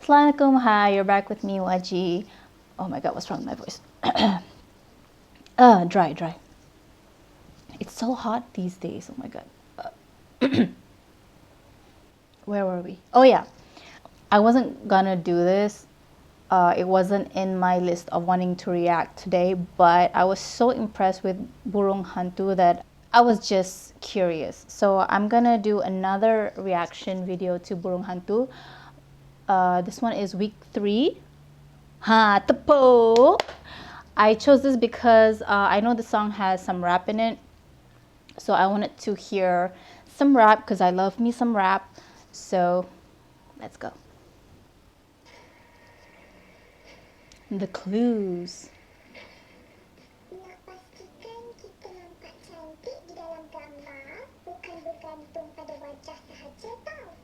Assalamualaikum, hi, you're back with me, Waji. Oh my god, what's wrong with my voice? Dry. It's so hot these days, oh my god. Where were we? Oh yeah, I wasn't gonna do this. It wasn't in my list of wanting to react today, but I was so impressed with Burung Hantu that I was just curious. So I'm gonna do another reaction video to Burung Hantu. This one is week 3. Ha Tepok. I chose this because I know the song has some rap in it, so I wanted to hear some rap because I love me some rap. So let's go. The clues. Nak pastikan kita nampak cantik di dalam gambar, bukan bergantung pada wajah sahaja tau.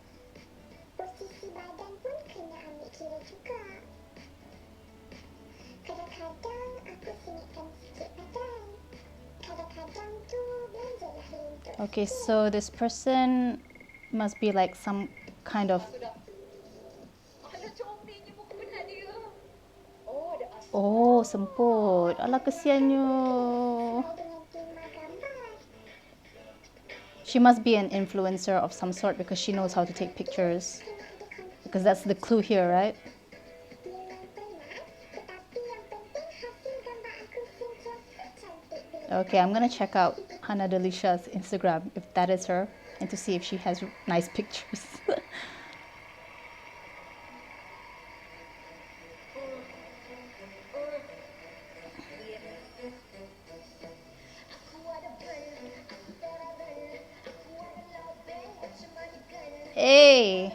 Posisi badan pun kena ambil kira juga. Kadang-kadang aku sengitkan sikit badan. Kadang-kadang tu belanjalah lentur. Okay, so this person must be like some kind of... Oh, semput. Alah, kesiannya. She must be an influencer of some sort because she knows how to take pictures. Because that's the clue here, right? Okay, I'm gonna check out Hana Delicia's Instagram if that is her, and to see if she has nice pictures. Hey!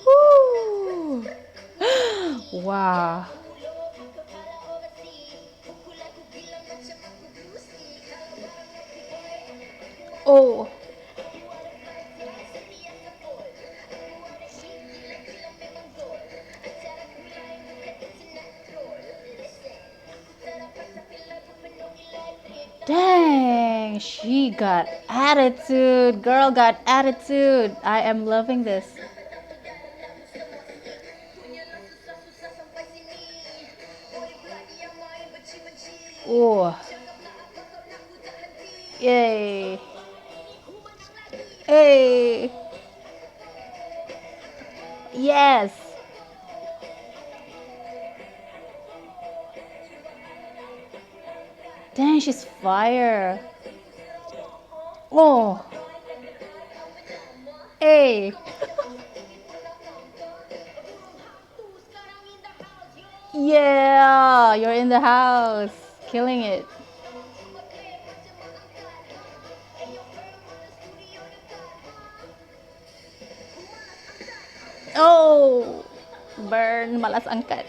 Woo! Wow! Oh! Dang, she got attitude. Girl got attitude. I am loving this. Oh. Yay. Hey. Yes. Dang, she's fire. Oh. Hey. Yeah, you're in the house. Killing it. Oh. Burn, malas angkat.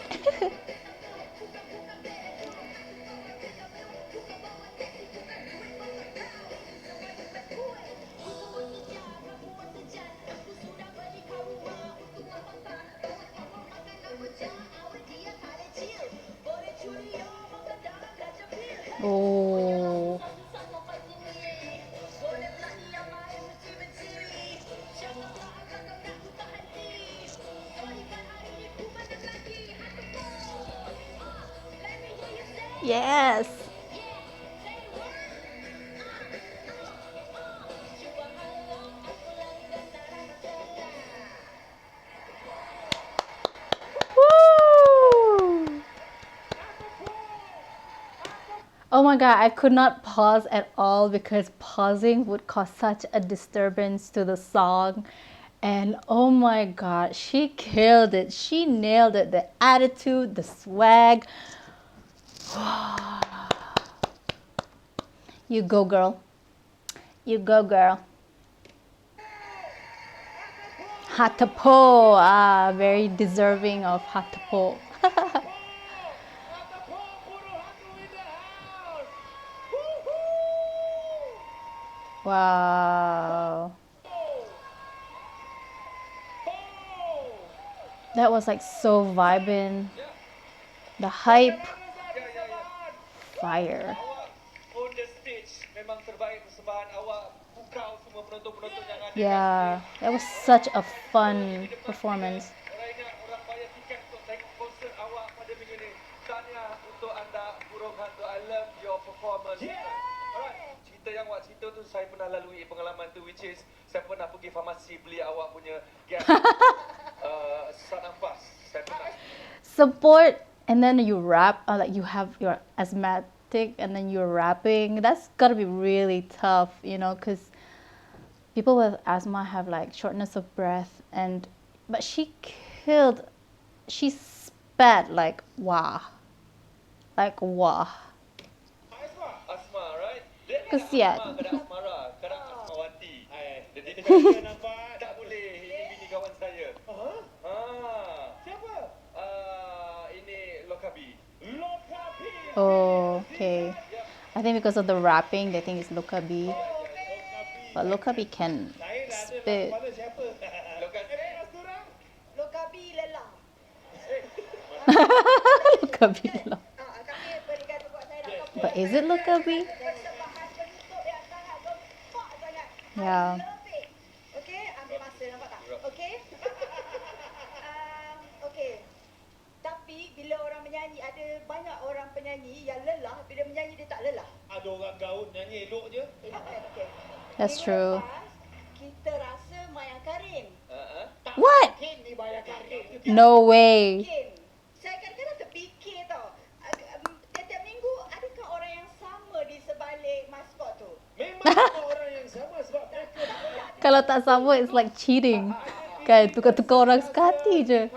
Oh. Yes. Woo! Oh my god, I could not pause at all because pausing would cause such a disturbance to the song. And oh my god, she killed it. She nailed it. The attitude, the swag. You go, girl. You go, girl. Ha Tepok. Ah, very deserving of Ha Tepok. Wow. That was like so vibing. The hype. Fire. memang terbaik persembahan awak. Pukau semua penonton-penonton yang ada. Yeah, that was such a fun performance. Orang ingat orang bayar tiket untuk tengok konsert awak pada minggu ni. Tahniah untuk anda, Burung Hantu. I love your performance. Alright, cerita yang awak cerita tu saya pernah lalui pengalaman tu, which is saya pernah pergi farmasi beli awak punya gas sesak nafas. Saya pernah. Support, and then you rap, like you have your asthmatic and then you're rapping. That's gotta be really tough, you know, because people with asthma have like shortness of breath, but she spat like wah. Asma, right? Dia Kesian. asma, kadang asmara, kadang asmawati. Jadi dia kata nampak tak boleh. Ini bini kawan saya. Siapa? Ini Lokabi. Oh, okay. I think because of the rapping, they think it's Lokabi. But Lokabi can spit. Lokabi lelah. Lokabi lah. Kami berikan buat saya nak kau. But is it Lokabi? Persembahan penutup yang sangat gempak sangat. Yeah. Lebih. Okey, ambil masa nampak tak? Okey. Okey. Tapi bila orang menyanyi, ada banyak orang penyanyi yang lelah, bila menyanyi dia tak lelah. Ada orang gaul nyanyi elok je. Okey. That's Minggu true. lepas, kita rasa Maya Karim. What? Ni Maya Karim. No way. Mungkin. Saya kadang-kadang terfikir tau. Setiap minggu, adakah orang yang sama di sebalik maskot tu? Memang ada orang yang sama sebab mereka Kalau tak sama, it's like cheating. Kan, tukar-tukar orang sekali je.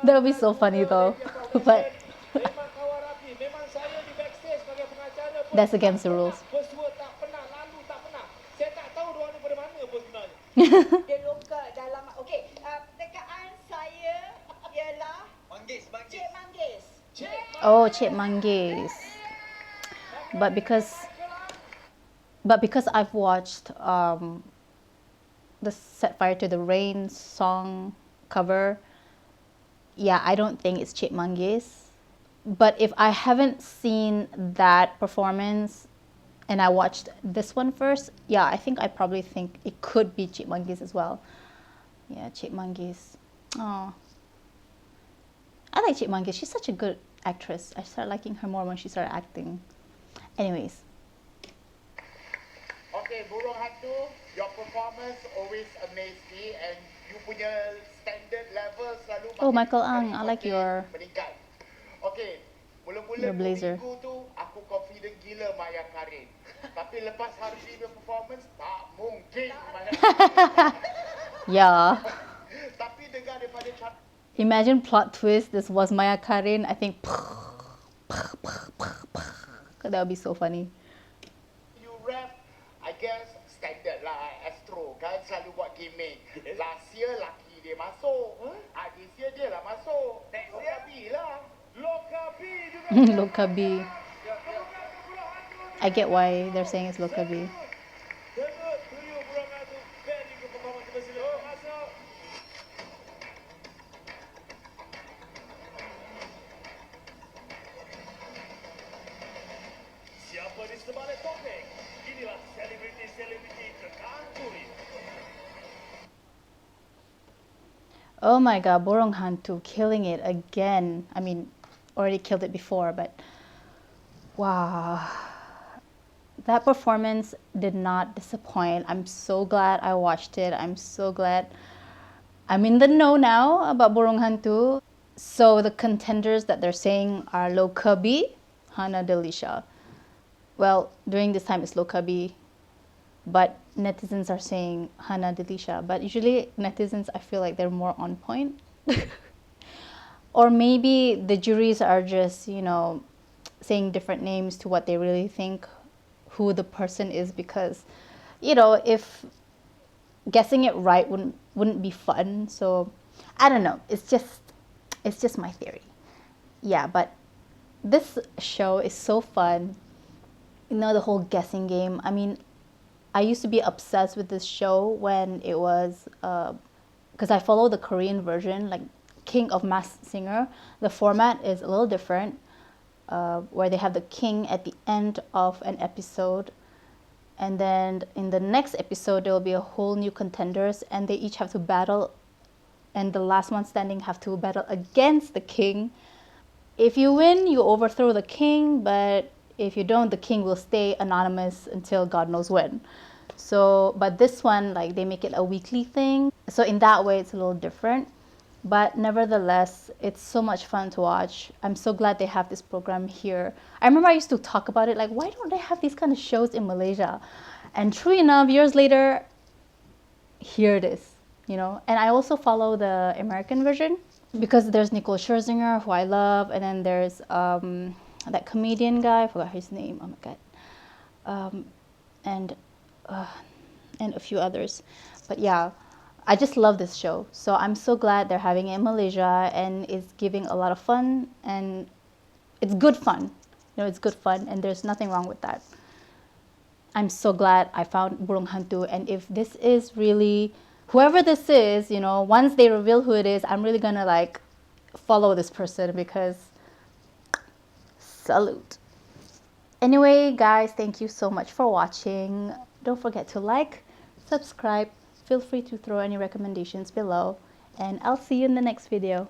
That would be so funny though. But memang kawan rapi. Memang saya di backstage sebagai pengacara pun that's against the rules. Pesua tak pernah, lalu tak pernah. Saya tak tahu diorang ni pada mana pun sebenarnya. Dia lokal dalam... Okey, tekaan saya ialah Manggis. Cik Manggis. Oh, Cik Manggis. But because I've watched the Set Fire to the Rain song cover, yeah, I don't think it's Cik Manggis. But if I haven't seen that performance and I watched this one first, yeah, I think I probably think it could be Cik Manggis as well. Yeah, Cik Manggis. Oh, I like Cik Manggis. She's such a good actress. I started liking her more when she started acting. Anyways, Okay, Burung Hantu, your performance always amazed me and you punya standard level selalu Oh, makin Michael Ang, hari I like makin your- meningkat. Okay, mula-mula your blazer. minggu tu aku confident gila Maya Karim. Tapi lepas hari ni punya performance, tak mungkin Maya Karim. yeah. Tapi dengar daripada Imagine plot twist. This was Maya Karin. I think that would be so funny. you rap, I guess standard lah Astro kan selalu buat gimmick. Last year laki dia masuk. This year dia lah masuk. Lokabi lah. Lokabi juga. Lokabi. I get why they're saying it's Lokabi. Debut to you, Burung Hantu. Very good performance. Kita sila. Masuk. Siapa di sebalik topeng? Inilah selebriti-selebriti terkantor ini. Oh my god, Burung Hantu killing it again. I mean, already killed it before, but wow. That performance did not disappoint. I'm so glad I watched it. I'm so glad I'm in the know now about Burung Hantu. So the contenders that they're saying are Lokabi, Hana Delisha. Well, during this time it's Lokabi, but netizens are saying Hana Delisha. But usually netizens, I feel like they're more on point. Or maybe the juries are just, you know, saying different names to what they really think who the person is, because, you know, if guessing it right wouldn't be fun. So I don't know. It's just my theory. Yeah, but this show is so fun. You know, the whole guessing game. I mean, I used to be obsessed with this show when it was, because I follow the Korean version, like King of Masked Singer. The format is a little different, where they have the king at the end of an episode. and then in the next episode there will be a whole new contenders, and they each have to battle, and the last one standing have to battle against the king. If you win, you overthrow the king, but if you don't, the king will stay anonymous until God knows when. So, but this one, like, they make it a weekly thing, so in that way it's a little different, but nevertheless it's so much fun to watch. I'm so glad they have this program here. I remember I used to talk about it, like, why don't they have these kind of shows in Malaysia? And true enough, years later, here it is, you know. And I also follow the American version because there's Nicole Scherzinger, who I love, and then there's that comedian guy, I forgot his name, oh my god, and a few others. But yeah, I just love this show, so I'm so glad they're having it in Malaysia, and it's giving a lot of fun, and it's good fun, you know, it's good fun, and there's nothing wrong with that. I'm so glad I found Burung Hantu, and if this is really, whoever this is, you know, once they reveal who it is, I'm really gonna like follow this person, because salute. Anyway, guys, thank you so much for watching. Don't forget to like, subscribe, feel free to throw any recommendations below, and I'll see you in the next video.